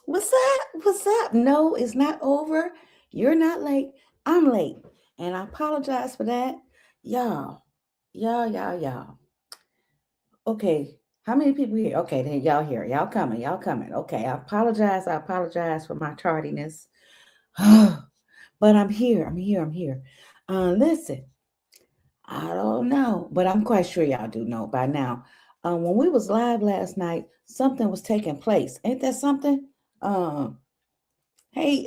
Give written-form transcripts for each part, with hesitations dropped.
What's up? What's up? No, it's not over. You're not late. I'm late. And I apologize for that. Y'all, y'all. Okay. How many people here? Okay, then y'all here. Y'all coming. Y'all coming. Okay. I apologize. I apologize for my tardiness. But I'm here. I'm here. Listen, I don't know, but I'm quite sure y'all do know by now. When we was live last night, something was taking place. Ain't that something? Um, Hey,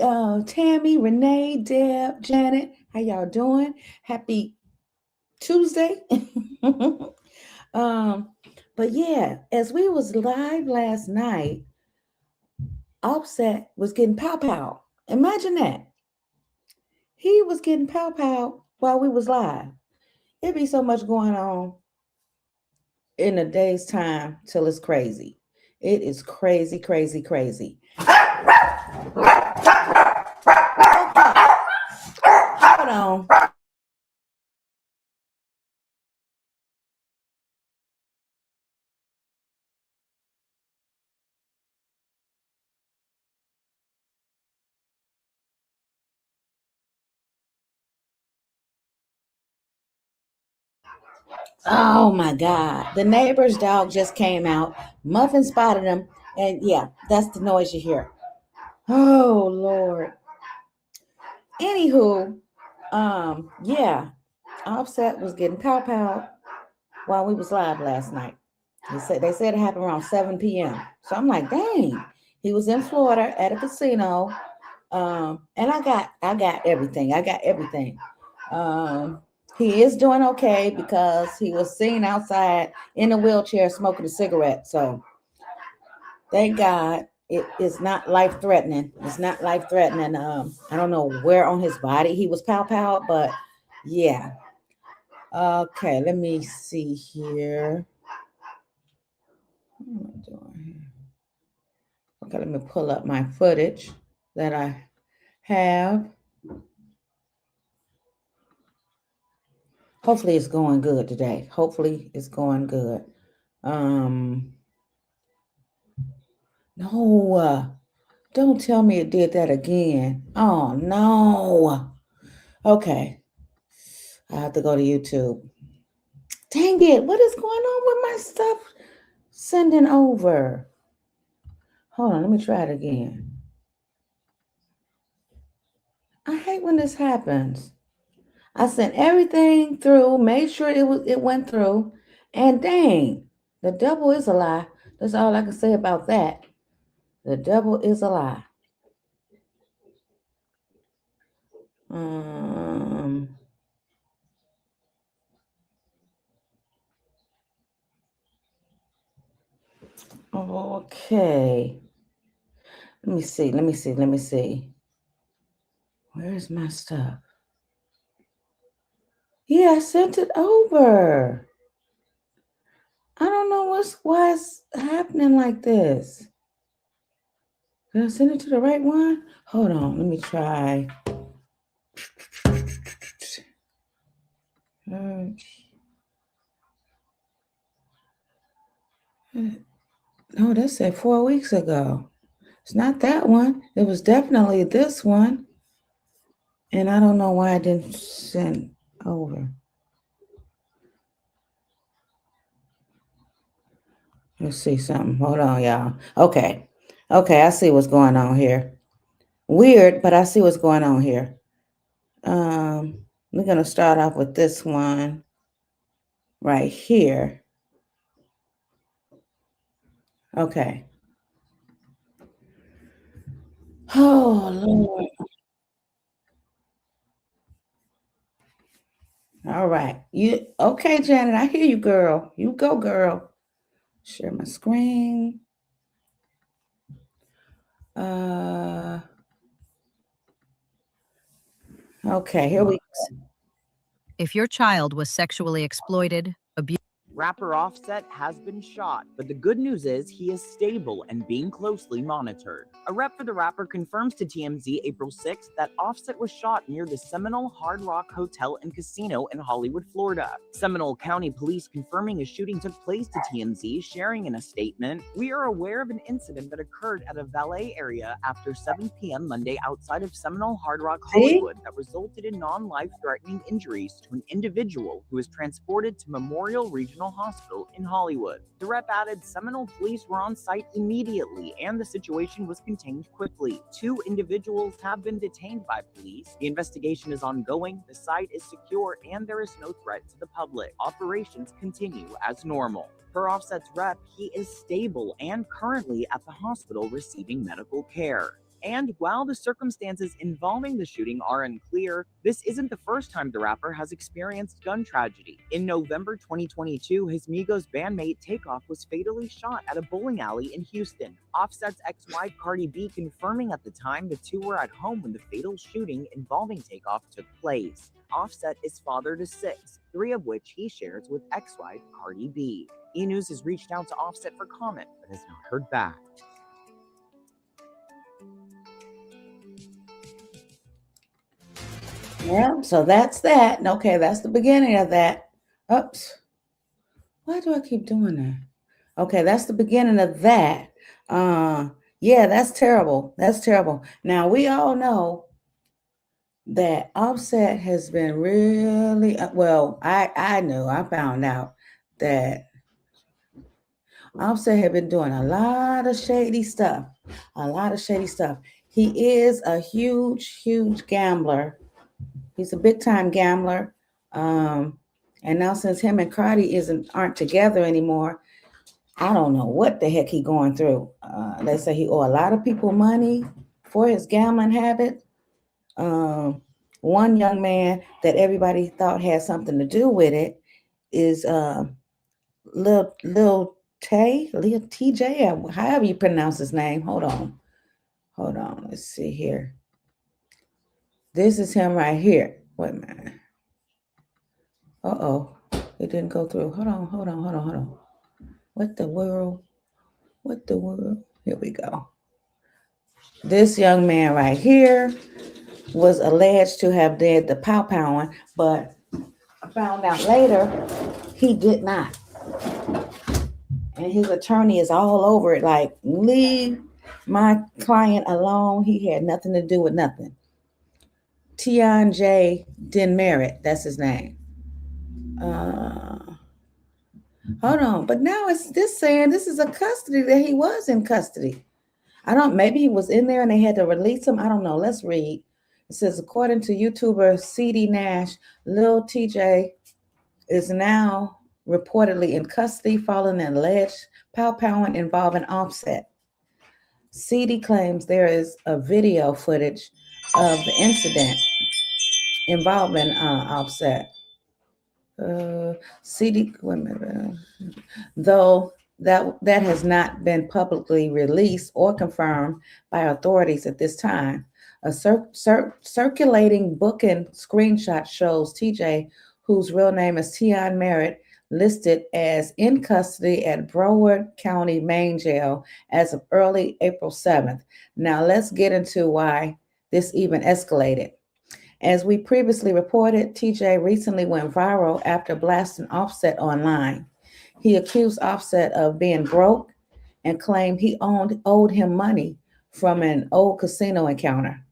Tammy, Renee, Deb, Janet, how y'all doing? Happy Tuesday. um, but yeah, as we was live last night, Offset was getting pow pow. Imagine that. He was getting pow pow while we was live. It'd be so much going on in a day's time till it's crazy. It is crazy, crazy, crazy. Hold on. Oh my God. The neighbor's dog just came out. Muffin spotted him. And yeah, that's the noise you hear. Oh Lord. Anywho, yeah, Offset was getting pow pow while we was live last night. They said it happened around 7 p.m. So I'm like, dang. He was in Florida at a casino. And I got everything. I got everything. Um, he is doing okay because he was seen outside in a wheelchair smoking a cigarette. So thank God it is not life threatening. It's not life threatening. I don't know where on his body he was pow pow, but yeah. Okay, let me see here. What am I doing here? Okay, let me pull up my footage that I have. Hopefully it's going good today. Hopefully it's going good. Um, no, don't tell me it did that again. Oh no. Okay, I have to go to YouTube. Dang it! What is going on with my stuff? Sending over. Hold on, let me try it again. I hate when this happens. I sent everything through, made sure it went through, and dang, the devil is a lie. That's all I can say about that. The devil is a lie. Um, okay. Let me see. Where's my stuff? Yeah, I sent it over. I don't know why it's happening like this. Did I send it to the right one? Hold on, let me try. No, that said 4 weeks ago. It's not that one. It was definitely this one. And I don't know why I didn't send over. Let's see something. Hold on, y'all. Okay. Okay, I see what's going on here. Weird, but I see what's going on here. Um, we're gonna start off with this one right here. Okay. Oh Lord. All right. You okay, Janet? I hear you, girl. You go, girl. Share my screen. Uh okay, here we If your child was sexually exploited, abused, Rapper Offset has been shot, but the good news is he is stable and being closely monitored. A rep for the rapper confirms to TMZ April 6th that Offset was shot near the Seminole Hard Rock Hotel and Casino in Hollywood, Florida. Seminole County Police confirming a shooting took place to TMZ, sharing in a statement, "We are aware of an incident that occurred at a valet area after 7 p.m. Monday outside of Seminole Hard Rock, Hollywood that resulted in non-life-threatening injuries to an individual who was transported to Memorial Regional Hospital in Hollywood." The rep added Seminole police were on site immediately and the situation was contained quickly. 2 individuals have been detained by police. The investigation is ongoing, the site is secure, and there is no threat to the public. Operations continue as normal. Per Offset's rep, he is stable and currently at the hospital receiving medical care. And while the circumstances involving the shooting are unclear, this isn't the first time the rapper has experienced gun tragedy. In November 2022, his Migos bandmate Takeoff was fatally shot at a bowling alley in Houston. Offset's ex-wife Cardi B confirming at the time the two were at home when the fatal shooting involving Takeoff took place. Offset is father to 6, 3 of which he shares with ex-wife Cardi B. E! News has reached out to Offset for comment, but has not heard back. Yeah, so that's that. Okay, that's the beginning of that. Oops. Why do I keep doing that? Okay, that's the beginning of that. Yeah, that's terrible. That's terrible. Now we all know that Offset has been really well. I found out that Offset had been doing a lot of shady stuff. A lot of shady stuff. He is a huge gambler. He's a big time gambler. And now since him and Cardi aren't together anymore, I don't know what the heck he going through. They say he owe a lot of people money for his gambling habit. One young man that everybody thought had something to do with it is Lil TJ, however you pronounce his name. Hold on. Let's see here. This is him right here. Wait a minute. Uh-oh. It didn't go through. Hold on. What the world? Here we go. This young man right here was alleged to have did the powing, but I found out later he did not. And his attorney is all over it, like, leave my client alone. He had nothing to do with nothing. Tion J. Denmerit, that's his name. Hold on, but now it's this saying this is a custody that he was in custody. Maybe he was in there and they had to release him. I don't know. Let's read. It says, according to YouTuber CD Nash, Lil TJ is now reportedly in custody following an alleged powing involving Offset. CD claims there is a video footage of the incident involving Offset. CD, though that has not been publicly released or confirmed by authorities at this time. A circulating booking screenshot shows TJ, whose real name is Tion Merritt, listed as in custody at Broward County Main Jail as of early April 7th. Now let's get into why this even escalated. As we previously reported, TJ recently went viral after blasting Offset online. He accused Offset of being broke and claimed he owed him money from an old casino encounter.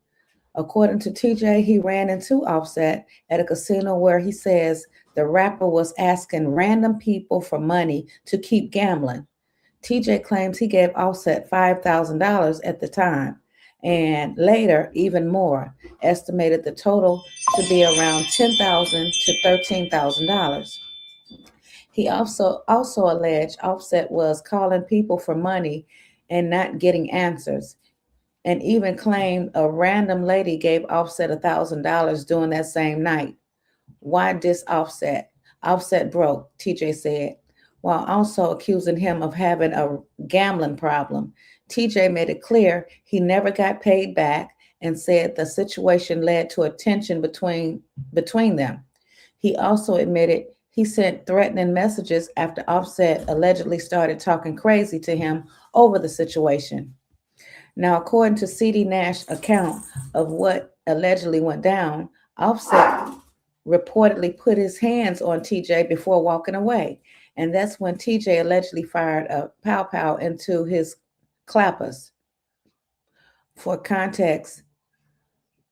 According to TJ, he ran into Offset at a casino where he says the rapper was asking random people for money to keep gambling. TJ claims he gave Offset $5,000 at the time, and later even more, estimated the total to be around $10,000 to $13,000. He also alleged Offset was calling people for money and not getting answers, and even claimed a random lady gave Offset $1,000 during that same night. Why diss Offset? Offset broke, TJ said, while also accusing him of having a gambling problem. TJ made it clear he never got paid back and said the situation led to a tension between them. He also admitted he sent threatening messages after Offset allegedly started talking crazy to him over the situation. Now, according to CD Nash's account of what allegedly went down, Offset reportedly put his hands on TJ before walking away. And that's when TJ allegedly fired a pow pow into his clappers. For context,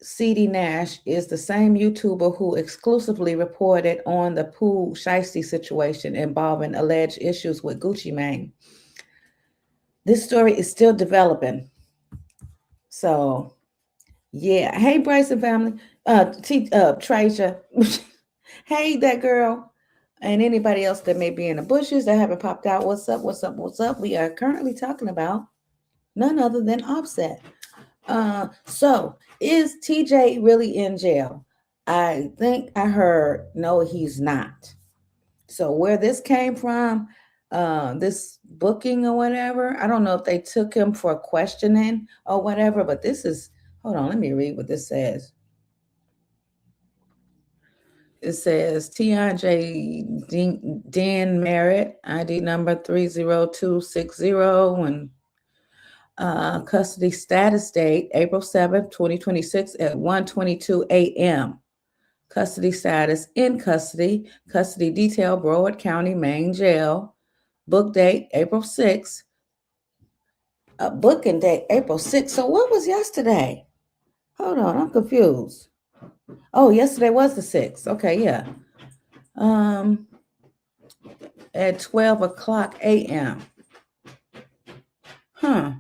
CD Nash is the same YouTuber who exclusively reported on the Pooh Shiesty situation involving alleged issues with Gucci Mane. This story is still developing. So, yeah. Hey, Bryson family. Tracia. Hey, that girl. And anybody else that may be in the bushes that haven't popped out. What's up? What's up? What's up? We are currently talking about none other than Offset. So is TJ really in jail? I think I heard no, he's not. So where this came from, this booking or whatever, I don't know if they took him for questioning or whatever, but this is, hold on, let me read what this says. It says TIJ Dan Merritt, ID number 30260, and custody status date April 7th, 2026 at 1:22 a.m. Custody status in custody. Custody detail Broward County Main Jail. Book date April 6th. Booking date April 6th. So what was yesterday? Hold on, I'm confused. Oh, yesterday was the 6th. Okay, yeah. At 12 o'clock a.m. Huh.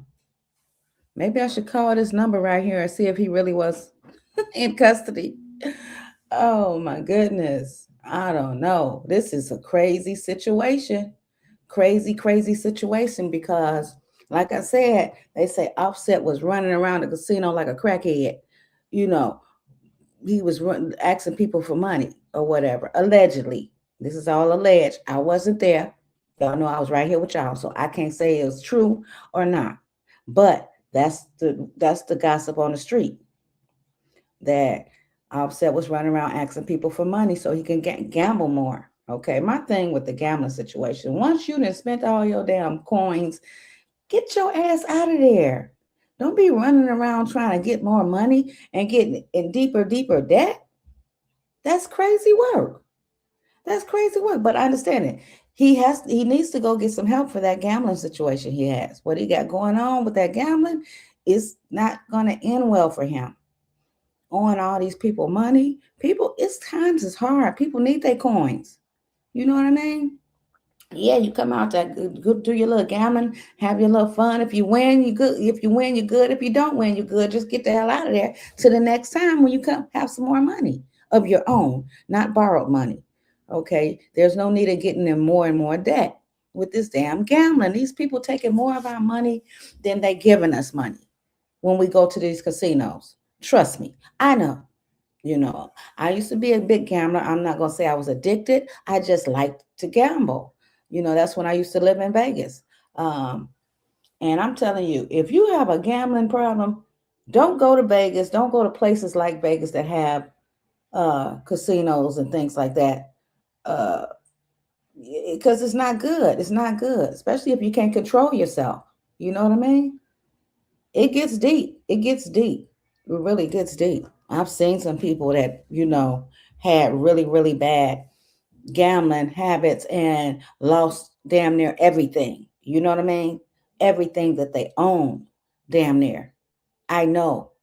Maybe I should call this number right here and see if he really was in custody. Oh my goodness. I don't know. This is a crazy situation. Crazy situation because, like I said, they say Offset was running around the casino like a crackhead. You know, he was asking people for money or whatever. Allegedly. This is all alleged. I wasn't there. Y'all know I was right here with y'all, so I can't say it was true or not. But that's the gossip on the street, that Offset was running around asking people for money so he can gamble more. Okay, my thing with the gambling situation, once you done spent all your damn coins, get your ass out of there. Don't be running around trying to get more money and getting in deeper debt. That's crazy work. That's crazy work. But I understand it. He needs to go get some help for that gambling situation he has. What he got going on with that gambling is not going to end well for him. Owing all these people money. People, it's times is hard. People need their coins. You know what I mean? Yeah, you come out there, go do your little gambling, have your little fun. If you win, you good. If you win, you're good. If you don't win, you're good. Just get the hell out of there to the next time when you come have some more money of your own, not borrowed money. Okay, there's no need of getting in more and more debt with this damn gambling. These people taking more of our money than they giving us money when we go to these casinos. Trust me, I know. You know, I used to be a big gambler. I'm not going to say I was addicted. I just liked to gamble. You know, that's when I used to live in Vegas. And I'm telling you, if you have a gambling problem, don't go to Vegas. Don't go to places like Vegas that have casinos and things like that. Because it's not good. It's not good, especially if you can't control yourself. You know what I mean? It gets deep. It gets deep. It really gets deep. I've seen some people that, had really bad gambling habits and lost damn near everything. You know what I mean? Everything that they own, damn near. I know.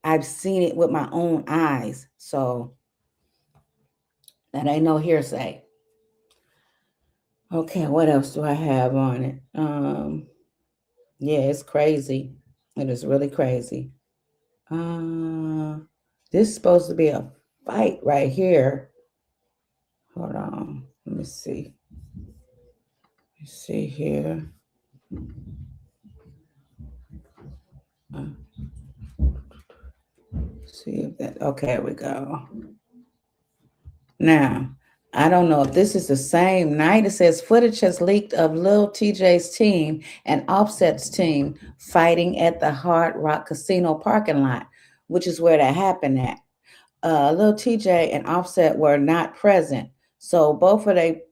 I've seen it with my own eyes. So that ain't no hearsay. Okay, what else do I have on it? Yeah, it's crazy. It is really crazy. This is supposed to be a fight right here. Hold on. Let me see. Let's see here. See if that, okay, here we go. Now, I don't know if this is the same night. It says footage has leaked of Lil TJ's team and Offset's team fighting at the Hard Rock Casino parking lot, which is where that happened at. Lil TJ and Offset were not present. So both of their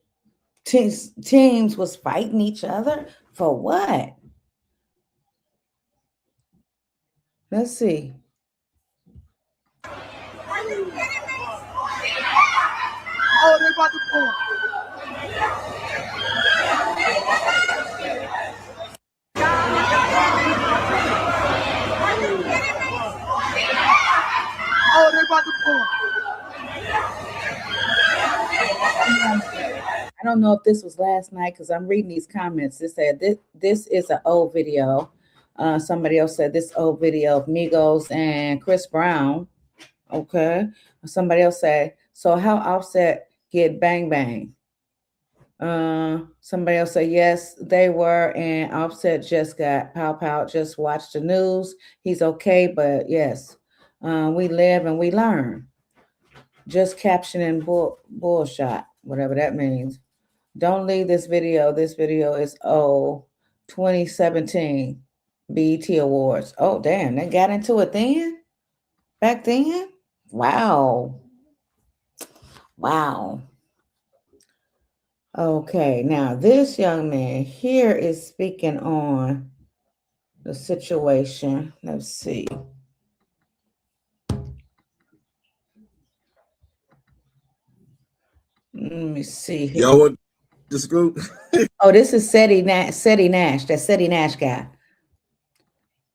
teams was fighting each other for what? Let's see. Oh, they about to pull. Oh, they about to pull. I don't know if this was last night because I'm reading these comments. They said this is an old video. Somebody else said this old video of Migos and Chris Brown. Okay. Somebody else said, so how Offset get bang bang? Somebody else said, yes, they were, and Offset just got pow. Just watch the news. He's okay, but yes, we live and we learn. Just captioning bullshot, whatever that means. Don't leave this video. This video is 2017 BET Awards. Oh, damn, they got into it then? Back then? Wow. Okay, now this young man here is speaking on the situation. Let's see. Let me see here. Y'all want the scoop? Oh, this is Seti Nash. That Seti Nash guy.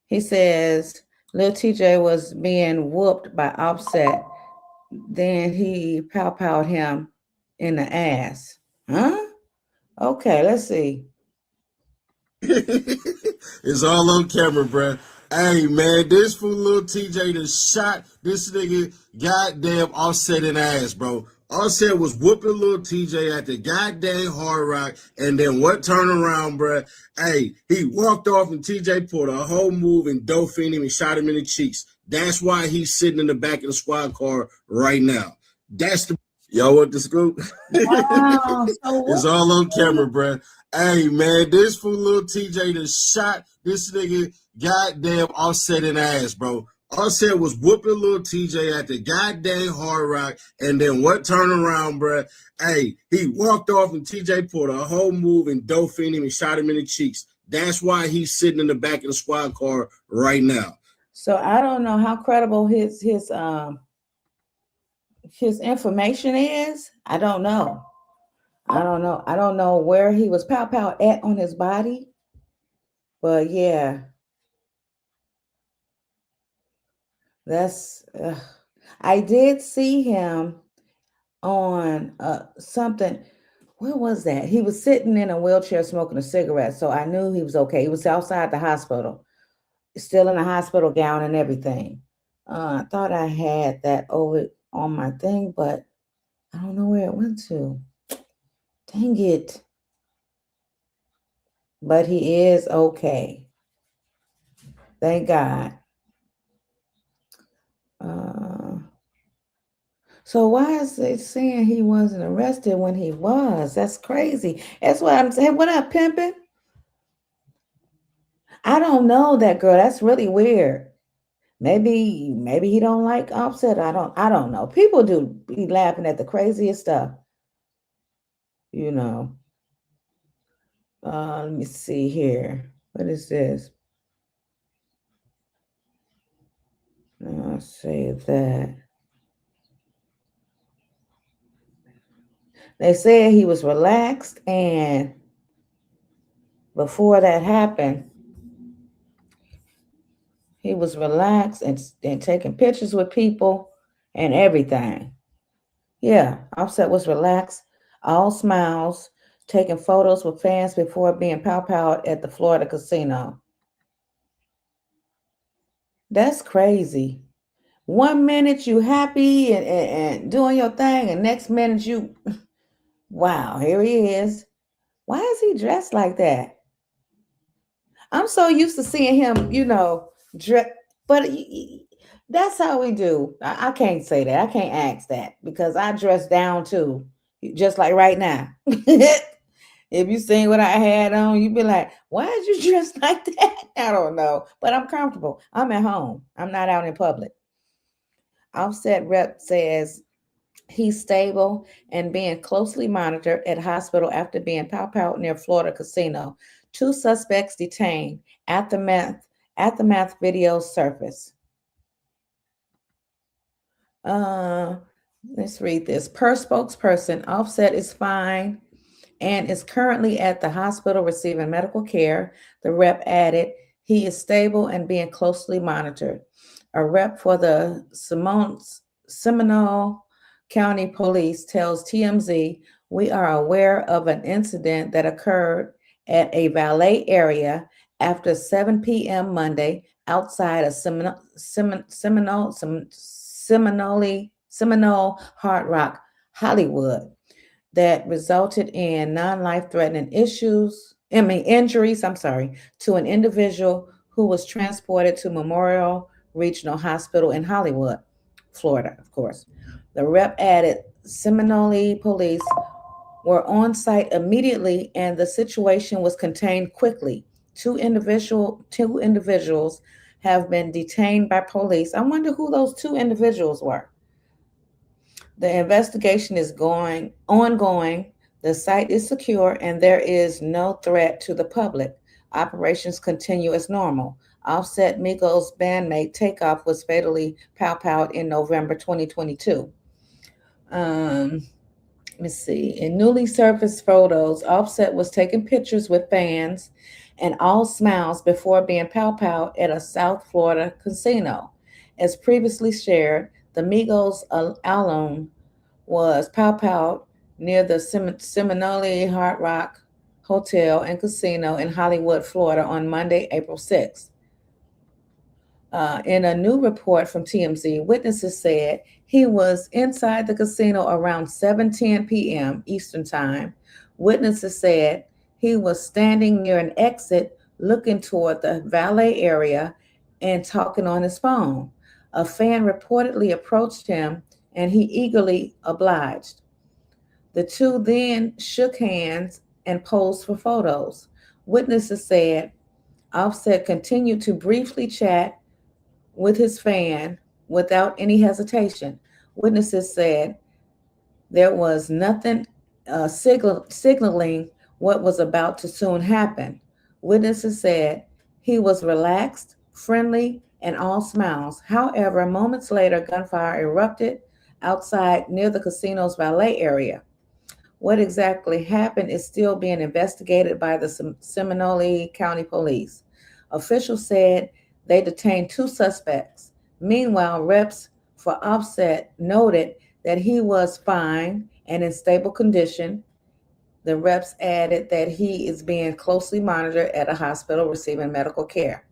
He says Lil TJ was being whooped by Offset. Then he powed him in the ass. Huh? Okay, let's see. It's all on camera, bruh. Hey, man, this fool Lil TJ that shot this nigga goddamn Offset in the ass, bro. Offset was whooping Lil TJ at the goddamn Hard Rock, and then what turnaround, bruh? Hey, he walked off and TJ pulled a whole move and Dolphin him and shot him in the cheeks. That's why he's sitting in the back of the squad car right now. That's the... Y'all want the scoop? Wow, so It's all on camera, bruh. Hey, man, this fool Lil TJ that shot this nigga goddamn Offset in the ass, bro. Offset was whooping Lil TJ at the goddamn Hard Rock, and then what turnaround, bruh? Hey, he walked off and TJ pulled a whole move and Dolphin him and shot him in the cheeks. That's why he's sitting in the back of the squad car right now. So I don't know how credible his information is. I don't know. I don't know where he was pow at on his body. But yeah. That's I did see him on something. Where was that? He was sitting in a wheelchair smoking a cigarette, so I knew he was okay. He was outside the hospital, still in a hospital gown and everything. I thought I had that over on my thing, but I don't know where it went to. Dang it. But he is okay. Thank God. So why is they saying he wasn't arrested when he was? That's crazy. That's what I'm saying. What up, pimping? I don't know that girl. That's really weird. Maybe he don't like Offset. I don't know. People do be laughing at the craziest stuff. You know. Let me see here. What is this? I'll say that. They said he was relaxed, and before that happened, he was relaxed and taking pictures with people and everything. Yeah, Offset was relaxed, all smiles, taking photos with fans before being pow at the Florida casino. That's crazy. 1 minute you happy and doing your thing, and next minute you, wow, here he is. Why is he dressed like that? I'm so used to seeing him, dress, but that's how we do. I can't say that. I can't ask that because I dress down too, just like right now. If you seen what I had on, you'd be like, why is you dressed like that? I don't know, but I'm comfortable. I'm at home. I'm not out in public. Offset rep says He's stable and being closely monitored at hospital after being powed near Florida casino. Two suspects detained. Aftermath videos surface. Uh, let's read this. Per spokesperson, Offset is fine and is currently at the hospital receiving medical care. The rep added, he is stable and being closely monitored. A rep for the Seminole County Police tells TMZ, we are aware of an incident that occurred at a valet area after 7 p.m. Monday outside of Seminole Hard Rock, Hollywood, that resulted in non-life threatening injuries, to an individual who was transported to Memorial Regional Hospital in Hollywood, Florida, of course. The rep added Seminole police were on site immediately and the situation was contained quickly. Two individuals have been detained by police. I wonder who those two individuals were. The investigation is ongoing. The site is secure and there is no threat to the public. Operations continue as normal. Offset Migos bandmate Takeoff was fatally powed in November 2022. Let's see. In newly surfaced photos, Offset was taking pictures with fans and all smiles before being powed at a South Florida casino. As previously shared, the Migos alum was powed near the Seminole Hard Rock Hotel and Casino in Hollywood, Florida on Monday, April 6th. In a new report from TMZ, witnesses said he was inside the casino around 7:10 p.m. Eastern Time. Witnesses said he was standing near an exit looking toward the valet area and talking on his phone. A fan reportedly approached him and he eagerly obliged. The two then shook hands and posed for photos. Witnesses said Offset continued to briefly chat with his fan without any hesitation. Witnesses said there was nothing signaling what was about to soon happen. Witnesses said he was relaxed, friendly, and all smiles. However, moments later, gunfire erupted outside near the casino's valet area. What exactly happened is still being investigated by the Seminole County Police. Officials said they detained two suspects. Meanwhile, reps for Offset noted that he was fine and in stable condition. The reps added that he is being closely monitored at a hospital receiving medical care.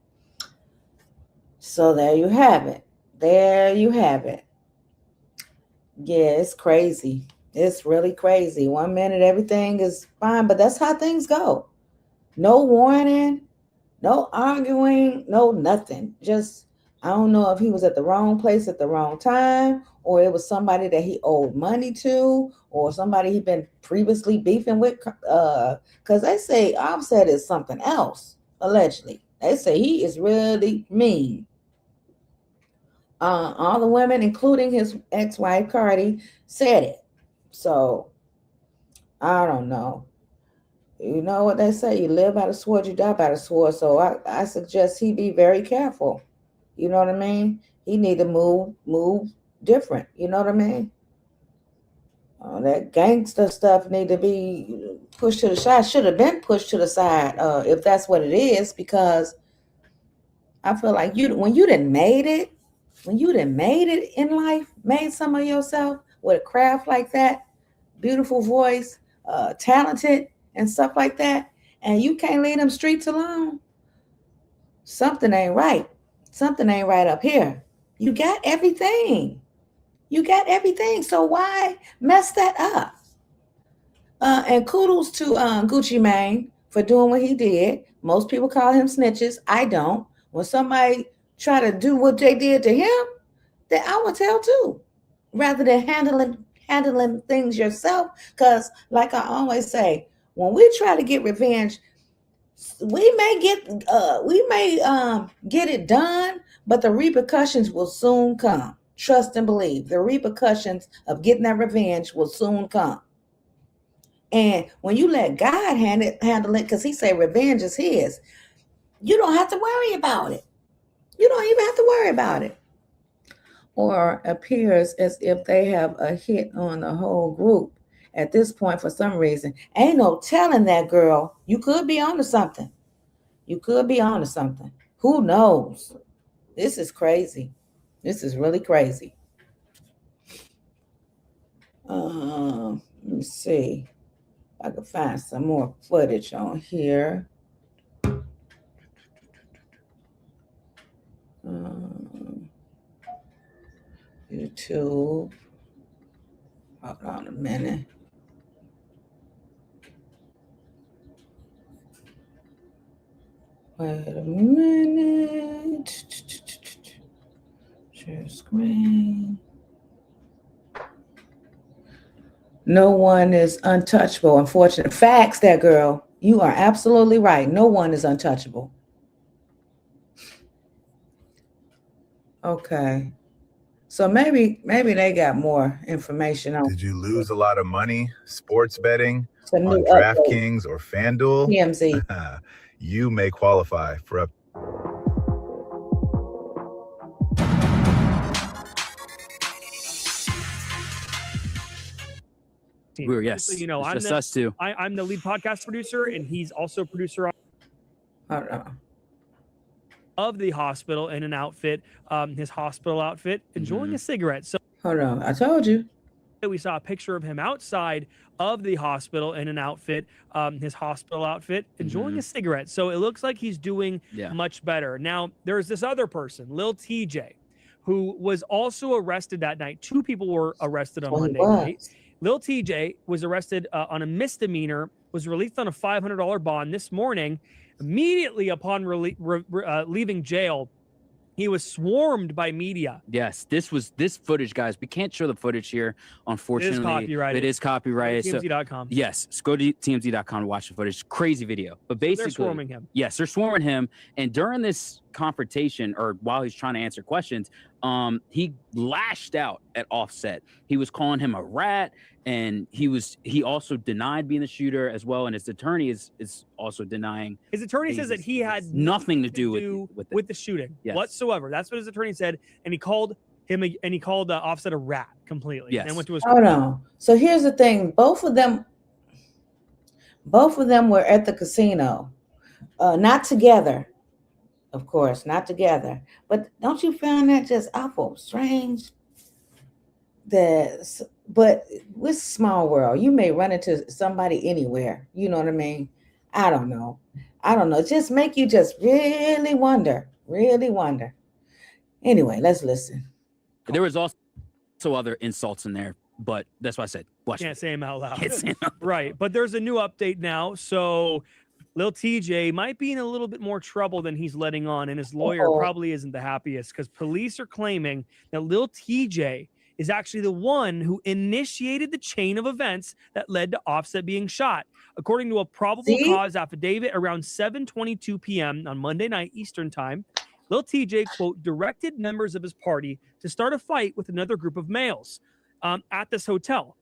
So there you have it. There you have it. Yeah, it's crazy. It's really crazy. 1 minute everything is fine, but that's how things go. No warning, no arguing, no nothing. Just, I don't know if he was at the wrong place at the wrong time, or it was somebody that he owed money to, or somebody he'd been previously beefing with. Because they say Offset is something else, allegedly. They say he is really mean. All the women, including his ex-wife Cardi, said it. So I don't know. You know what they say, you live by the sword, you die by the sword. So I suggest he be very careful. You know what I mean? He need to move different. You know what I mean? That gangster stuff need to be pushed to the side. Should have been pushed to the side, if that's what it is, because I feel like when you done made it in life, made some of yourself with a craft like that, beautiful voice, talented and stuff like that, and you can't leave them streets alone, something ain't right. Something ain't right up here. You got everything. So why mess that up? And kudos to Gucci Mane for doing what he did. Most people call him snitches. I don't. When somebody try to do what they did to him, then I would tell too, rather than handling things yourself. Because like I always say, when we try to get revenge, we may get it done, but the repercussions will soon come. trust and believe. The repercussions of getting that revenge will soon come. And when you let God handle it, because he said revenge is his, you don't have to worry about it. You don't even have to worry about it. Or appears as if they have a hit on the whole group at this point for some reason. Ain't no telling that, girl. You could be onto something. You could be onto something. Who knows? This is crazy. This is really crazy. Let me see if I can find some more footage on here. YouTube. Hold on a minute. Wait a minute. Share screen. No one is untouchable, unfortunately. Facts, that girl. You are absolutely right. No one is untouchable. Okay. So maybe they got more information on. Did you lose a lot of money sports betting Some on new updates. DraftKings or FanDuel? TMZ. You may qualify for up. We're, yes. So, you know, it's I'm just the, us two. I'm the lead podcast producer, and he's also producer of the hospital in an outfit, his hospital outfit, enjoying a cigarette. So Hold on. I told you. we saw a picture of him outside of the hospital in an outfit, his hospital outfit, enjoying a cigarette. So it looks like he's doing much better. Now, there's this other person, Lil TJ, who was also arrested that night. Two people were arrested on Monday night. Lil TJ was arrested on a misdemeanor, was released on a $500 bond this morning. Immediately upon leaving jail, he was swarmed by media. Yes, this footage, guys. We can't show the footage here, unfortunately. It is copyrighted. It is copyrighted. TMZ.com. Yes, go to TMZ.com to watch the footage. Crazy video. But basically, they're swarming him. Yes, they're swarming him. And during this confrontation, or while he's trying to answer questions, he lashed out at Offset. He was calling him a rat, and he also denied being the shooter as well. And his attorney is also denying. His attorney says that he had nothing to do with the shooting whatsoever. That's what his attorney said, and he called Offset a rat completely. Yes. And went to his Hold on. So here's the thing: both of them were at the casino, not together. Of course, not together. But don't you find that just awful strange? But with small world, you may run into somebody anywhere. You know what I mean? I don't know. Just make you just really wonder. Anyway, let's listen. There was also other insults in there, but that's why I said watch. Can't say them out loud. Can't say them out loud. Right. But there's a new update now. So Lil TJ might be in a little bit more trouble than he's letting on, and his lawyer probably isn't the happiest, because police are claiming that Lil TJ is actually the one who initiated the chain of events that led to Offset being shot. According to a probable cause affidavit around 7:22 p.m. on Monday night Eastern time, Lil TJ, quote, directed members of his party to start a fight with another group of males at this hotel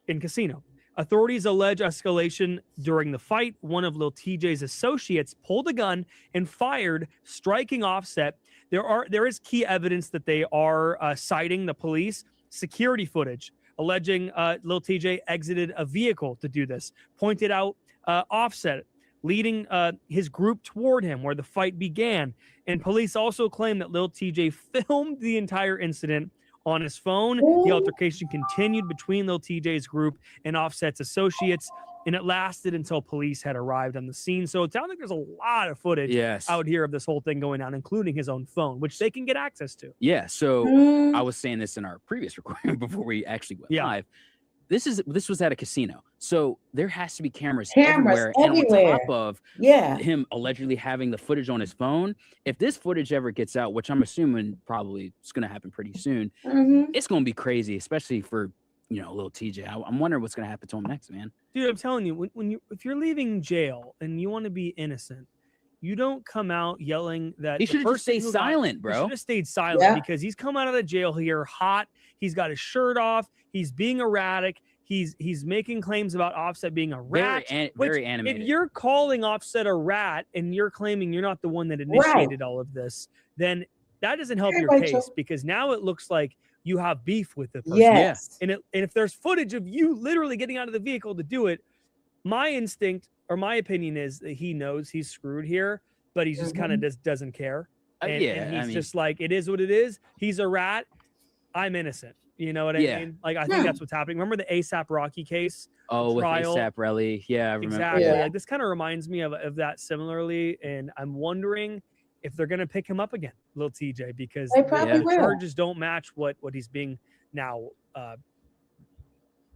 in Casino. Authorities allege escalation during the fight. One of Lil TJ's associates pulled a gun and fired, striking Offset. There is key evidence that they are citing the police security footage, alleging Lil TJ exited a vehicle to do this. Pointed out Offset leading his group toward him where the fight began. And police also claim that Lil TJ filmed the entire incident on his phone. The altercation continued between Lil TJ's group and Offset's associates, and it lasted until police had arrived on the scene. So it sounds like there's a lot of footage out here of this whole thing going on, including his own phone, which they can get access to. Yeah, so I was saying this in our previous recording before we actually went live. This was at a casino, so there has to be cameras everywhere. And on top of him allegedly having the footage on his phone, if this footage ever gets out, which I'm assuming probably is going to happen pretty soon, it's going to be crazy, especially for Lil TJ. I'm wondering what's going to happen to him next, man. Dude, I'm telling you, if you're leaving jail and you want to be innocent, you don't come out yelling that. He should have just stayed silent, bro. He should have stayed silent because he's come out of the jail here hot. He's got his shirt off. He's being erratic. He's making claims about Offset being a rat. Very animated. If you're calling Offset a rat and you're claiming you're not the one that initiated all of this, then that doesn't help your case, because now it looks like you have beef with the person. Yes. And if there's footage of you literally getting out of the vehicle to do it, my instinct or my opinion is that he knows he's screwed here, but he just kind of just doesn't care. And he's just like, it is what it is. He's a rat. I'm innocent. You know what I mean? Like, I think that's what's happening. Remember the ASAP Rocky case? Oh, with ASAP Rally. Yeah, I remember. Exactly. Yeah. Like, this kind of reminds me of that similarly. And I'm wondering if they're going to pick him up again, Lil TJ, because the charges don't match what he's being now.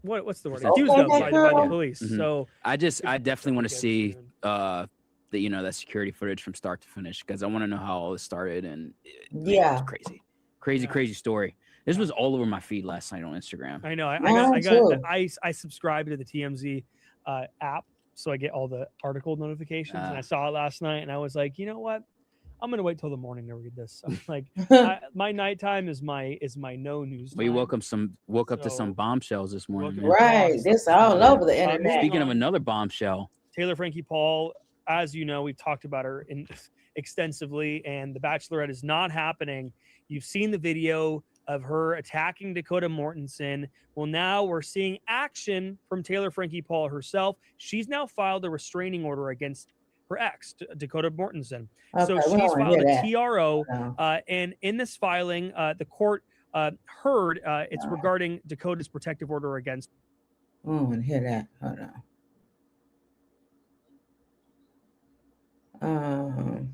What's the word? Accused of by the police. Mm-hmm. So I definitely want to see that security footage from start to finish, because I want to know how all this started. And it's crazy story. This was all over my feed last night on Instagram. I know. I subscribe to the TMZ app, so I get all the article notifications. And I saw it last night, and I was like, you know what? I'm gonna wait till the morning to read this. So, like, my nighttime is my no news. We woke up to some bombshells this morning. Right, this all over the internet. Speaking of another bombshell, Taylor Frankie Paul, as you know, we've talked about her extensively, and The Bachelorette is not happening. You've seen the video of her attacking Dakota Mortensen. Well, now we're seeing action from Taylor Frankie Paul herself. She's now filed a restraining order against her ex, Dakota Mortensen. So she's filed a TRO, and in this filing, the court heard it's regarding Dakota's protective order against. Oh, I want to hear that. Hold on.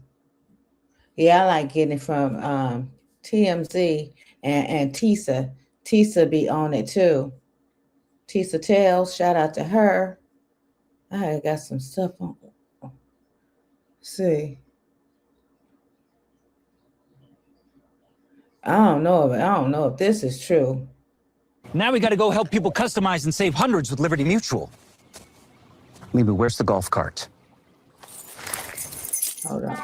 I like getting it from TMZ and Tisa. Tisa be on it too. Tisa Tales, shout out to her. I got some stuff on. See, I don't know if this is true. Now we got to go help people customize and save hundreds with Liberty Mutual. Maybe where's the golf cart? Hold on.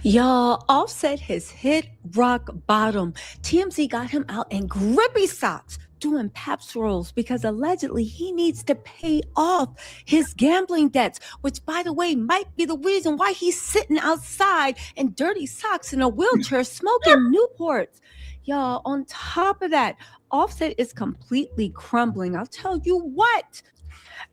Y'all, Offset has hit rock bottom. TMZ got him out in grippy socks doing Pabst rolls because allegedly he needs to pay off his gambling debts, which, by the way, might be the reason why he's sitting outside in dirty socks in a wheelchair smoking Newports. Y'all, on top of that, Offset is completely crumbling. I'll tell you what.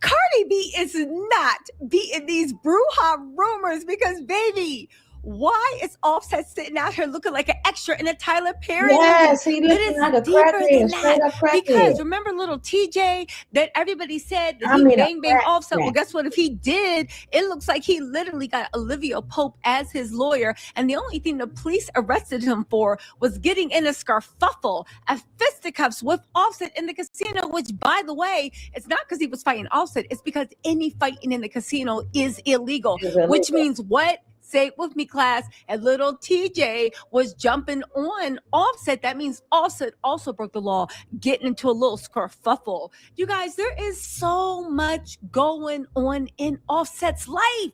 Cardi B is not beating these brouhaha rumors because, baby, why is Offset sitting out here looking like an extra in a Tyler Perry? Yes, he looking like a crackhead. Because remember little TJ that everybody said that he bang Offset? Well, guess what? If he did, it looks like he literally got Olivia Pope as his lawyer. And the only thing the police arrested him for was getting in a scarfuffle, a fisticuffs with Offset in the casino, which, by the way, it's not because he was fighting Offset. It's because any fighting in the casino is illegal. Which means what? Say it with me, class. And little TJ was jumping on Offset. That means Offset also broke the law, getting into a little scarfuffle. You guys, there is so much going on in Offset's life.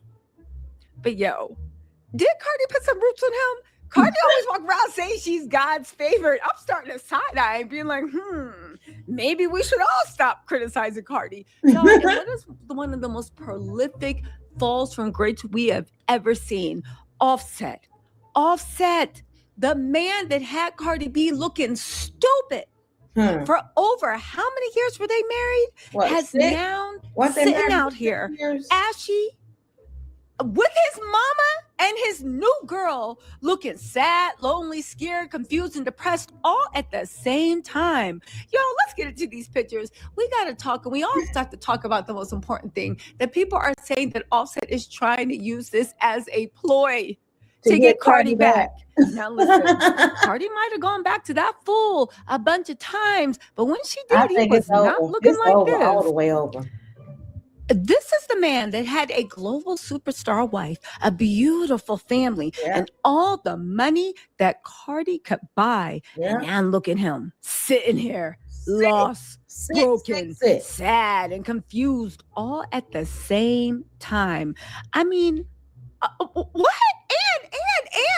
But yo, did Cardi put some roots on him? Cardi always walk around saying she's God's favorite. I'm starting to side-eye and being like, maybe we should all stop criticizing Cardi. Y'all, and what is one of the most prolific falls from grace we have ever seen? Offset, the man that had Cardi B looking stupid for over how many years were they married? Has now sitting out here ashy with his mama and his new girl looking sad, lonely, scared, confused, and depressed all at the same time. Y'all, let's get into these pictures. We got to talk, and we always have to talk about the most important thing, that people are saying that Offset is trying to use this as a ploy to get Cardi back. Now listen, Cardi might have gone back to that fool a bunch of times, but when she did, he was not looking like this. All the way over. This is the man that had a global superstar wife, a beautiful family, and all the money that Cardi could buy. And now look at him sitting here, lost, broken, sad, and confused all at the same time. I mean, What?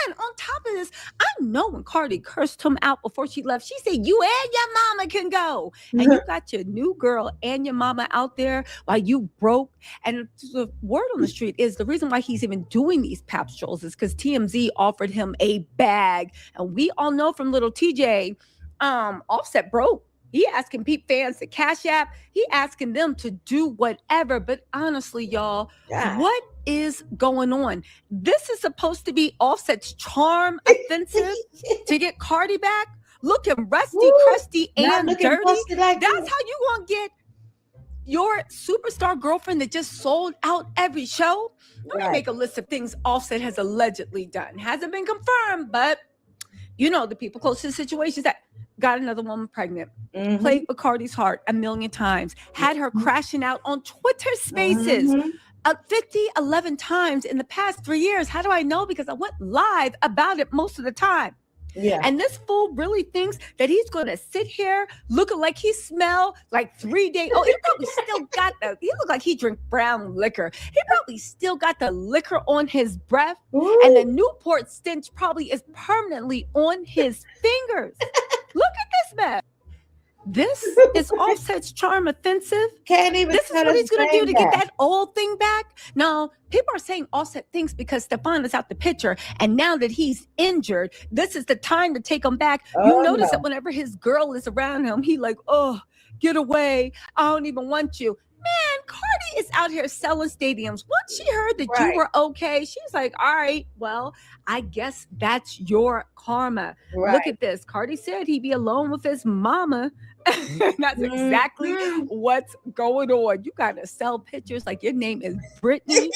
And on top of this, I know when Cardi cursed him out before she left, she said, you and your mama can go. And you got your new girl and your mama out there while you broke. And the word on the street is the reason why he's even doing these pap strolls is because TMZ offered him a bag. And we all know from little TJ, Offset broke. He asking Peep fans to cash app. He asking them to do whatever. But honestly, y'all, what is going on? This is supposed to be Offset's charm offensive to get Cardi back. Looking rusty, crusty, and dirty. That's how you gonna get your superstar girlfriend that just sold out every show. Let me make a list of things Offset has allegedly done. Hasn't been confirmed, but you know the people close to the situation that got another woman pregnant, played with Cardi's heart 1 million times, had her crashing out on Twitter Spaces 11 times in the past 3 years. How do I know? Because I went live about it most of the time. Yeah. And this fool really thinks that he's going to sit here looking like he smell like 3 days. Oh, he probably still got he look like he drink brown liquor. He probably still got the liquor on his breath. And the Newport stench probably is permanently on his fingers. Look at this man. This is Offset's charm offensive. Can't even. This is what he's going to do to get that old thing back. Now, people are saying Offset thinks because Stefan is out the picture, and now that he's injured, this is the time to take him back. You notice that whenever his girl is around him, he like, oh, get away. I don't even want you. Man, Cardi is out here selling stadiums. Once she heard that you were okay, she's like, all right, well, I guess that's your karma. Look at this. Cardi said he'd be alone with his mama. That's exactly what's going on. You gotta sell pictures like your name is Brittany.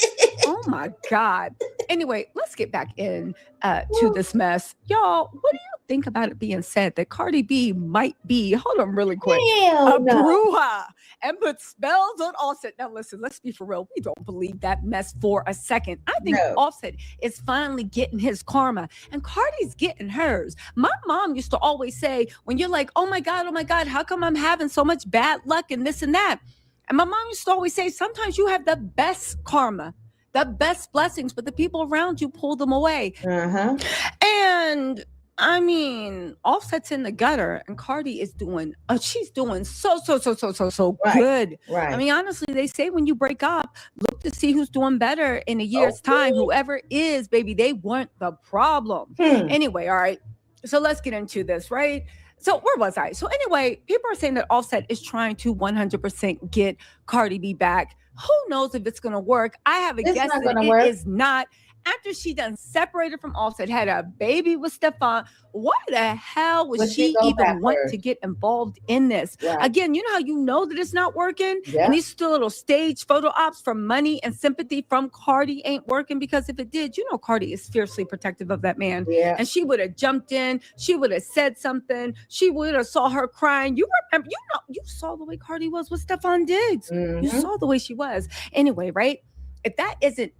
Oh my God. Anyway, let's get back in to this mess. Y'all, what do you think about it being said that Cardi B might be, hold on really quick, a bruja and put spells on Offset? Now listen, let's be for real. We don't believe that mess for a second. I think Offset is finally getting his karma and Cardi's getting hers. My mom used to always say, when you're like, oh my God, how come I'm having so much bad luck and this and that? And my mom used to always say, sometimes you have the best karma, the best blessings, but the people around you pull them away. And I mean, Offset's in the gutter and Cardi is doing, she's doing so good. I mean, honestly, they say when you break up, look to see who's doing better in a year's time. Whoever is, baby, they weren't the problem. Anyway, all right. So let's get into this, right? So where was I? So anyway, people are saying that Offset is trying to 100% get Cardi B back. Who knows if it's going to work? I have a guess that it is not. After she done separated from Offset, had a baby with Stefan, why the hell would she even want to get involved in this? Again, you know how you know that it's not working? And these still little stage photo ops for money and sympathy from Cardi ain't working, because if it did, you know Cardi is fiercely protective of that man. And she would have jumped in. She would have said something. She would have saw her crying. You remember, you saw the way Cardi was with Stefan Diggs. You saw the way she was. Anyway, right? If that isn't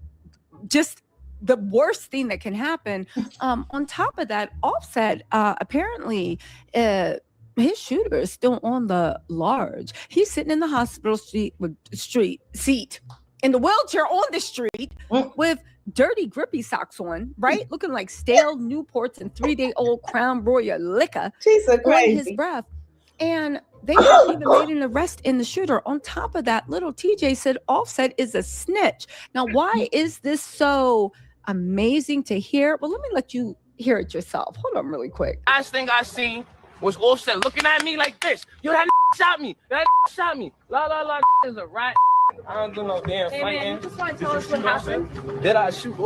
just the worst thing that can happen, on top of that, Offset apparently his shooter is still on the large. He's sitting in the hospital seat in the wheelchair on the street with dirty grippy socks on, right? Looking like stale Newports and 3-day-old Crown Royal liquor on his breath. And they haven't even made an arrest in the shooter. On top of that, little TJ said Offset is a snitch. Now, why is this so amazing to hear? Well, let me let you hear it yourself. Hold on really quick. Last thing I seen was Offset looking at me like this. Yo, that shot me. That shot me. La is a rat. I don't do no damn fighting. Man, you just want to tell us what happened? Did I shoot?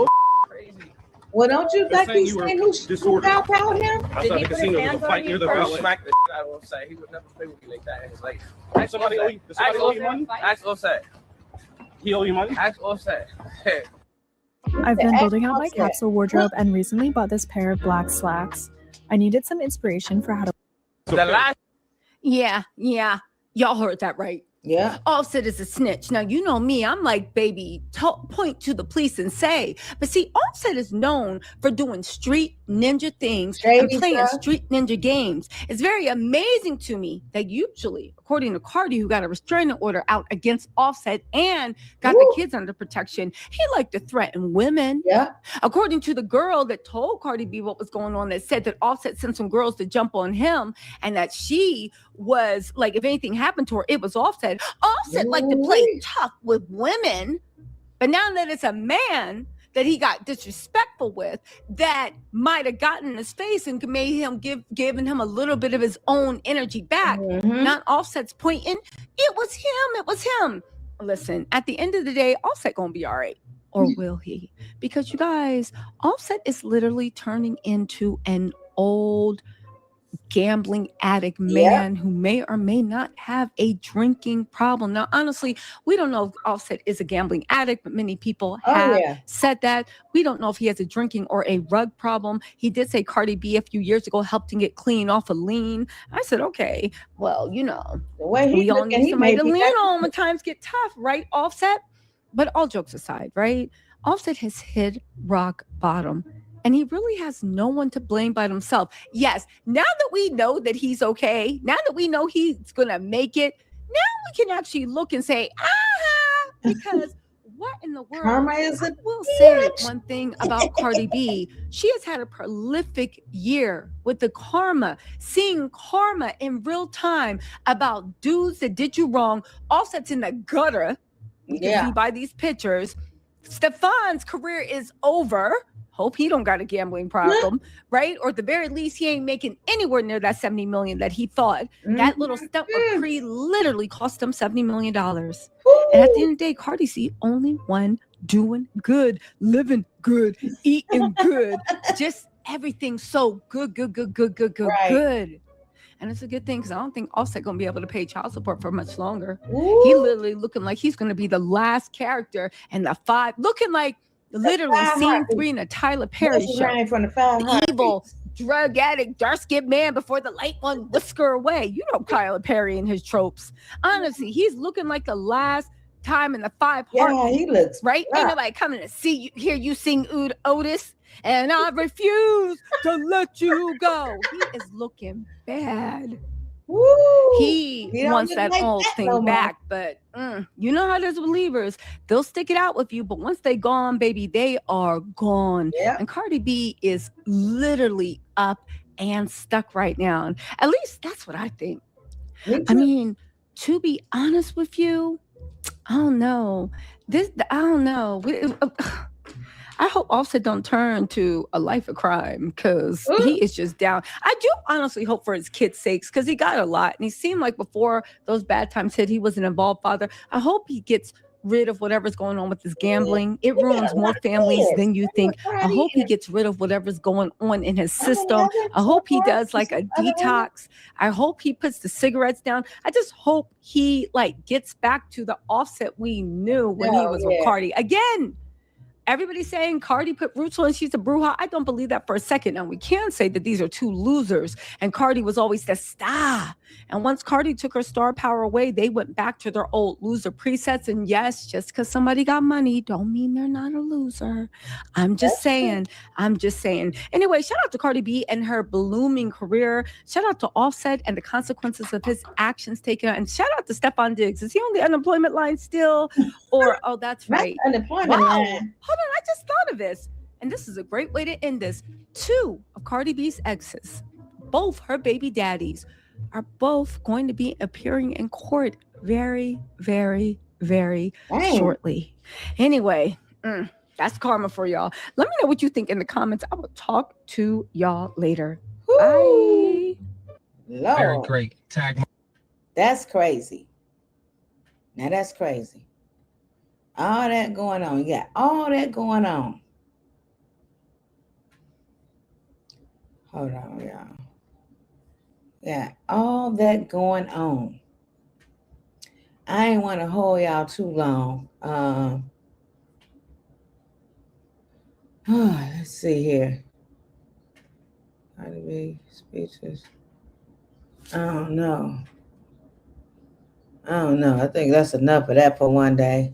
Crazy. Well, don't you think he's saying who powed him? I thought the casino was a fight near the valley. Smack the shit out of Offset. He would never play with me like that in his life. Ask somebody owe you money? Ask Offset. He owe you money? Ask Offset. I've been building out my capsule wardrobe and recently bought this pair of black slacks. I needed some inspiration for how to... Yeah. Y'all heard that right. Yeah. Offset is a snitch. Now, you know me. I'm like, baby, point to the police and say. But see, Offset is known for doing street ninja things and playing street ninja games. It's very amazing to me that usually, according to Cardi, who got a restraining order out against Offset and got the kids under protection, he liked to threaten women. Yeah. According to the girl that told Cardi B what was going on, that said that Offset sent some girls to jump on him and that she was like, if anything happened to her, it was Offset. Offset liked to play tough with women, but now that it's a man that he got disrespectful with, that might have gotten in his face and made him given him a little bit of his own energy back. Not Offset's pointing. It was him. It was him. Listen, at the end of the day, Offset gonna be all right. Or will he? Because you guys, Offset is literally turning into an old gambling addict man who may or may not have a drinking problem. Now, honestly, we don't know if Offset is a gambling addict, but many people have said that. We don't know if he has a drinking or a rug problem. He did say Cardi B a few years ago helped him get clean off a lean. I said, okay, well, you know, we all need somebody to lean on when times get tough, right, Offset? But all jokes aside, right? Offset has hit rock bottom. And he really has no one to blame but himself. Yes, now that we know that he's okay, now that we know he's going to make it, now we can actually look and say, because what in the world? Karma is I will say one thing about Cardi B. She has had a prolific year with the karma, seeing karma in real time about dudes that did you wrong. Offset's in the gutter. You can see by these pictures. Stefan's career is over. Hope he don't got a gambling problem, right? Or at the very least, he ain't making anywhere near that $70 million that he thought. That little stunt with Pre literally cost him $70 million. And at the end of the day, Cardi's the only one doing good, living good, eating good, just everything so good. And it's a good thing because I don't think Offset gonna be able to pay child support for much longer. He literally looking like he's gonna be the last character in the 5, looking like literally scene 3 in a Tyler Perry show. From the evil drug addict, dark-skinned man before the light one whisker away. You know Tyler Perry and his tropes. Honestly, he's looking like the last time in the 5 heartbeats. He looks right. Ain't nobody coming to see you, hear you sing Otis, and I refuse to let you go. He is looking bad. He wants that old thing back, but you know how it is with believers. They'll stick it out with you, but once they gone, baby, they are gone. And Cardi B is literally up and stuck right now. And at least that's what I think. I mean, to be honest with you, I don't know. I don't know. I hope Offset don't turn to a life of crime because he is just down. I do honestly hope for his kids' sakes because he got a lot. And he seemed like before those bad times hit, he was an involved father. I hope he gets rid of whatever's going on with his gambling. It ruins more families than you think. I hope he gets rid of whatever's going on in his system. I hope he does like a detox. I hope he puts the cigarettes down. I just hope he like gets back to the Offset we knew when he was with Cardi. Again, everybody's saying Cardi put roots on, she's a bruja. I don't believe that for a second. Now, we can say that these are two losers, and Cardi was always the star. And once Cardi took her star power away, they went back to their old loser presets. And yes, just because somebody got money don't mean they're not a loser. I'm just saying. Anyway, shout out to Cardi B and her blooming career. Shout out to Offset and the consequences of his actions taken. And shout out to Stephon Diggs. Is he on the unemployment line still? Or, oh, that's right. Unemployment line. Hold on, I just thought of this. And this is a great way to end this. 2 of Cardi B's exes, both her baby daddies, are both going to be appearing in court very, very, very shortly. Anyway, that's karma for y'all. Let me know what you think in the comments. I will talk to y'all later. Bye. Lord. Very great. Tag. That's crazy. Now that's crazy. All that going on. You got all that going on. Hold on, y'all. Yeah, all that going on. I ain't want to hold y'all too long. Let's see here. How to be speeches. I don't know. I don't know. I think that's enough of that for one day.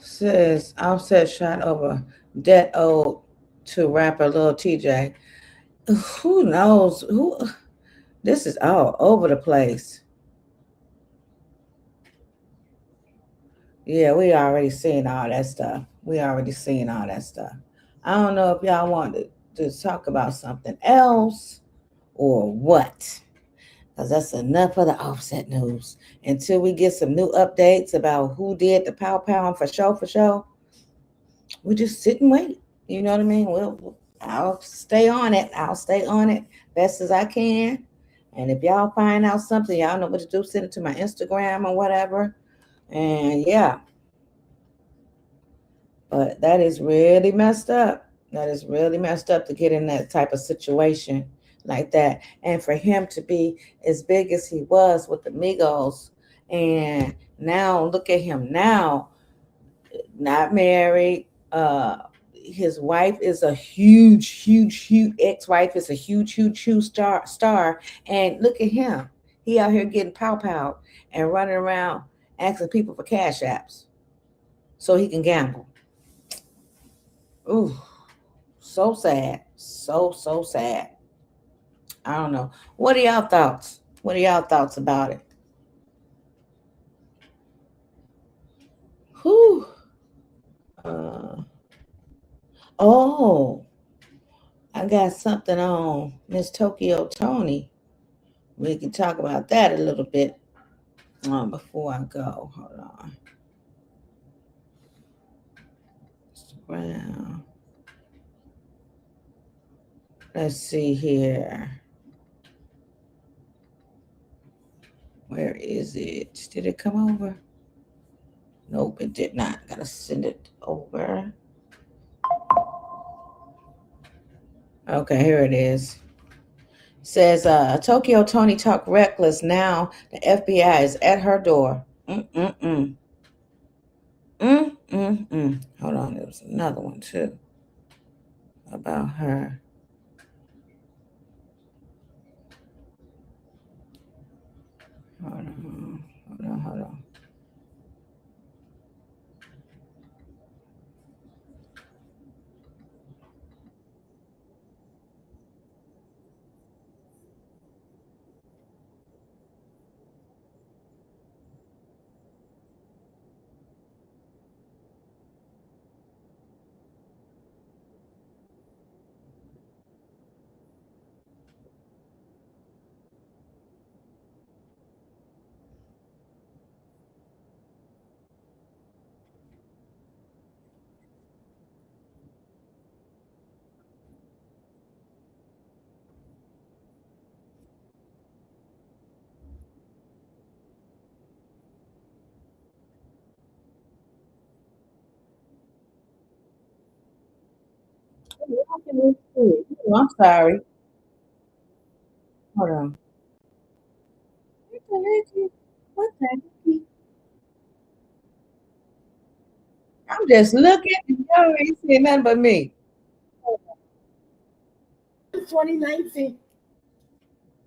Says Offset shot over debt owed to rapper Lil TJ. Who knows? This is all over the place. Yeah, we already seen all that stuff. I don't know if y'all want to talk about something else or what. Because that's enough of the Offset news. Until we get some new updates about who did the pow for show, we just sit and wait. You know what I mean? I'll stay on it. Best as I can. And if y'all find out something, y'all know what to do. Send it to my Instagram or whatever. And yeah. But that is really messed up. To get in that type of situation like that. And for him to be as big as he was with the Migos. And now look at him now. Not married. His wife is a huge ex-wife is a huge star. And look at him. He out here getting pow and running around asking people for cash apps so he can gamble. Ooh, so sad. So sad. I don't know. What are y'all thoughts? About it? Whew. I got something on Miss Tokyo Toni. We can talk about that a little bit before I go. Hold on. Instagram. Let's see here. Where is it? Did it come over? Nope, it did not. Gotta send it over. Okay, here it is. It says Tokyo Toni talk reckless. Now the FBI is at her door. Hold on, there was another one too about her. Hold on. Oh, I'm sorry. Hold on. What the heck? I'm just looking and y'all ain't seeing nothing but me. 2019.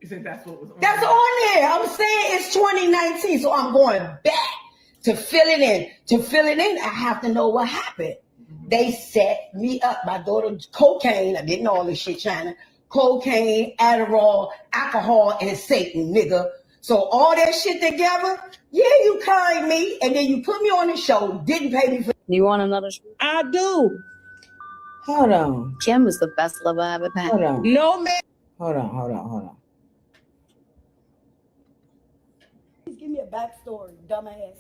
You said that's what was on That's on there. I'm saying it's 2019, so I'm going back to fill it in. To fill it in, I have to know what happened. They set me up. My daughter, cocaine. I didn't know all this shit, China. Cocaine, Adderall, alcohol, and Satan, nigga. So all that shit together, yeah, you carried me, and then you put me on the show, didn't pay me for. You want another? I do. Hold on. Kim was the best lover I ever had. Hold on. No, man. Hold on. Please give me a backstory, dumbass.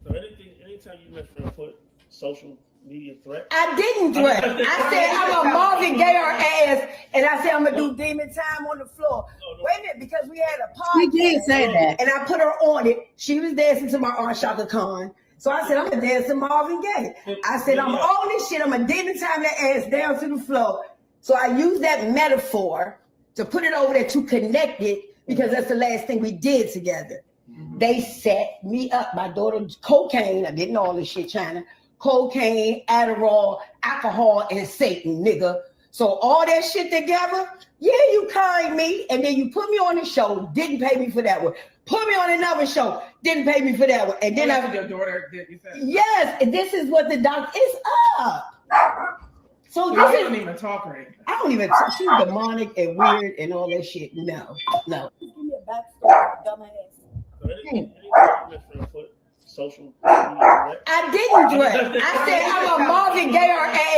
So anytime you went from put social media threat? I didn't threat. I said I'm a Marvin Gaye ass, and I said I'm gonna do demon time on the floor. No. Wait a minute, because we had a podcast. She did say that, and I put her on it. She was dancing to my Aunt Shaka Khan. So I said, I'm going to dance to Marvin Gaye. I said, I'm on this shit. I'm going to demon time that ass down to the floor. So I used that metaphor to put it over there to connect it, because that's the last thing we did together. Mm-hmm. They set me up. My daughter, cocaine. I didn't know all this shit, China. Cocaine, Adderall, alcohol, and Satan, nigga. So all that shit together, yeah, you carried me, and then you put me on the show, didn't pay me for that one. Put me on another show, didn't pay me for that one. And then your daughter did, you said? Yes, and this is what the doctor is up. So you this don't even talk or anything. I don't even. She's demonic and weird and all that shit. No. Give me a backstory, dumbass. Social. I didn't threat. I said I'm a Marvin Gaye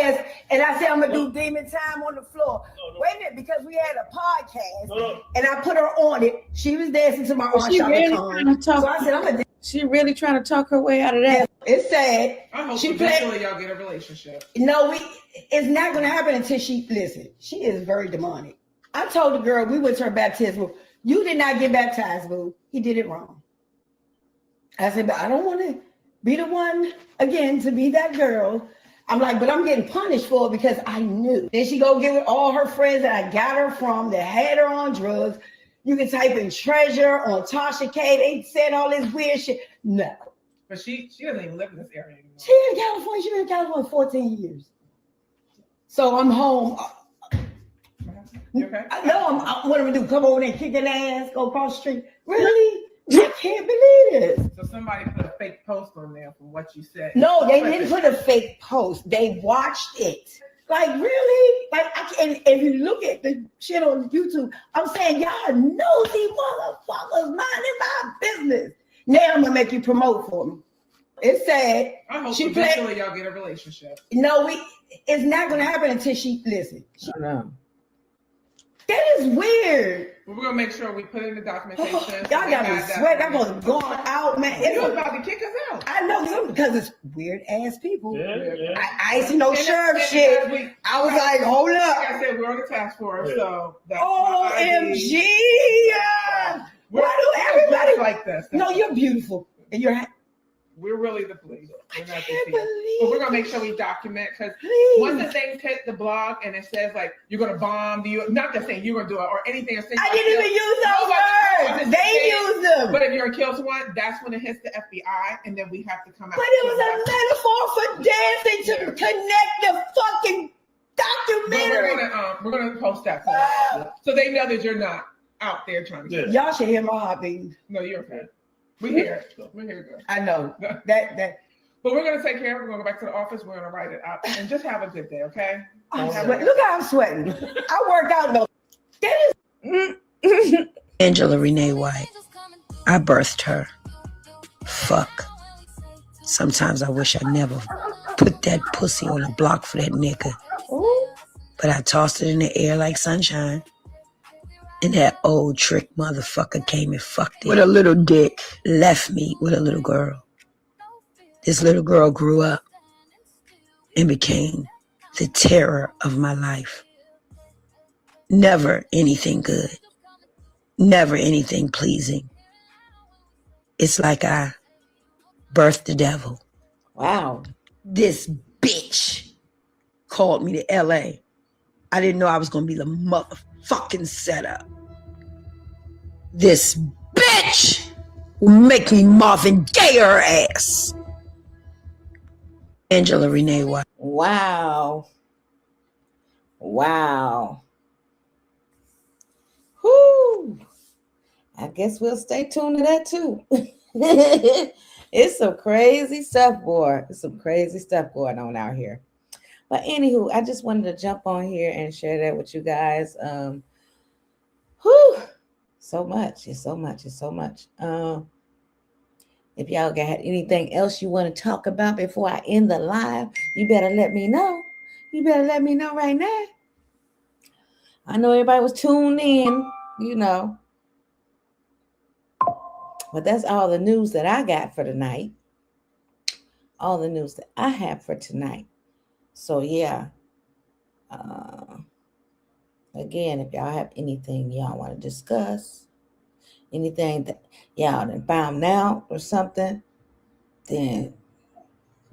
ass, and I said I'm gonna do demon time on the floor. Wait a minute, because we had a podcast, and I put her on it. She was dancing to my own So I said I'm gonna. She really trying to talk her way out of that. It's sad. I hope eventually y'all get a relationship. No, it's not gonna happen until she listen. She is very demonic. I told the girl we went to her baptismal. You did not get baptized, boo. He did it wrong. I said, but I don't want to be the one again to be that girl. I'm like, but I'm getting punished for it because I knew. Then she go get with all her friends that I got her from that had her on drugs. You can type in treasure on Tasha K. They said all this weird shit. No. But she doesn't even live in this area anymore. She in California. She's been in California 14 years. So I'm home. You okay? What am I do? Come over there and kick an ass, go across the street. Really? I can't believe it. So somebody put a fake post on there from what you said. No, they didn't put a fake post. They watched it. Like, really? Like, I can't. If you look at the shit on YouTube, I'm saying, y'all nosy motherfuckers minding my business. Now I'm gonna make you promote for me. It's sad. I hope eventually y'all get a relationship. No, it's not gonna happen until she listen. That is weird. Well, we're gonna make sure we put in the documentation. Y'all got me sweat. I'm going out, man. It's about to kick us out. I know because it's weird ass people. Yeah. I ain't see no sheriff shit. I was like, hold up. Like I said, we're on the task force, so that's OMG. Why do everybody like this? No, you're beautiful. And we're really the police. We're not can't the believe but we're gonna make sure we document because once the thing hit the blog and it says like you're gonna bomb not just saying you're gonna do it or anything. I didn't even use those words. They used them. But if you're gonna kill someone, that's when it hits the FBI, and then we have to come out. But it was a metaphor for dancing to connect the fucking documentary. We're gonna post that so they know that you're not out there trying to kill. Y'all should hear my heartbeat. No, you're okay. We're here. We're here, girl. I know that. But we're gonna take care of it. We're gonna go back to the office. We're gonna write it up and just have a good day, okay? Look how I'm sweating. I work out though. That is Angela Renee White. I birthed her. Fuck. Sometimes I wish I never put that pussy on a block for that nigga. But I tossed it in the air like sunshine. And that old trick motherfucker came and fucked it. With a little dick. Left me with a little girl. This little girl grew up and became the terror of my life. Never anything good. Never anything pleasing. It's like I birthed the devil. Wow. This bitch called me to LA. I didn't know I was going to be the motherfucking setup. This bitch will make me Marvin Gaye her ass. Angela Renee White. Wow. Whoo. I guess we'll stay tuned to that too. It's some crazy stuff, boy. It's some crazy stuff going on out here. But anywho, I just wanted to jump on here and share that with you guys. So much. It's so much. If y'all got anything else you want to talk about before I end the live, you better let me know. You better let me know right now. I know everybody was tuned in, you know. But that's all the news that I got for tonight. All the news that I have for tonight. So, yeah. Again, if y'all have anything y'all want to discuss, anything that y'all done found out or something, then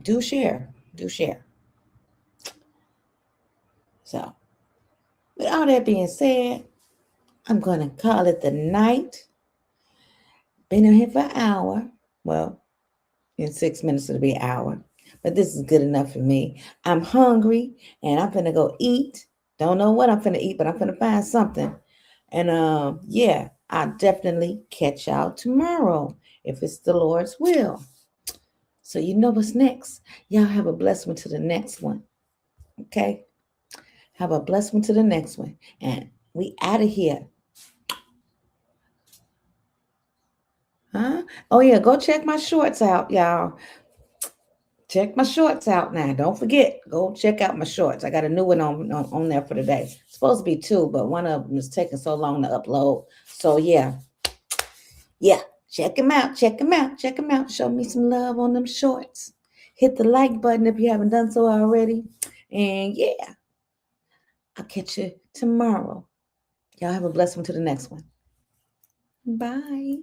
do share. So, with all that being said, I'm going to call it the night. Been in here for an hour. Well, in 6 minutes it'll be an hour. But this is good enough for me. I'm hungry and I'm going to go eat. Don't know what I'm finna eat, but I'm finna find something. And yeah, I'll definitely catch y'all tomorrow if it's the Lord's will. So you know what's next. Y'all have a blessed one to the next one. Okay? Have a blessed one to the next one. And we out of here. Huh? Oh yeah, go check my shorts out, y'all. Check my shorts out now. Don't forget, go check out my shorts. I got a new one on there for today. It's supposed to be 2, but one of them is taking so long to upload. So yeah, check them out. Check them out. Check them out. Show me some love on them shorts. Hit the like button if you haven't done so already. And yeah, I'll catch you tomorrow. Y'all have a blessed one to the next one. Bye.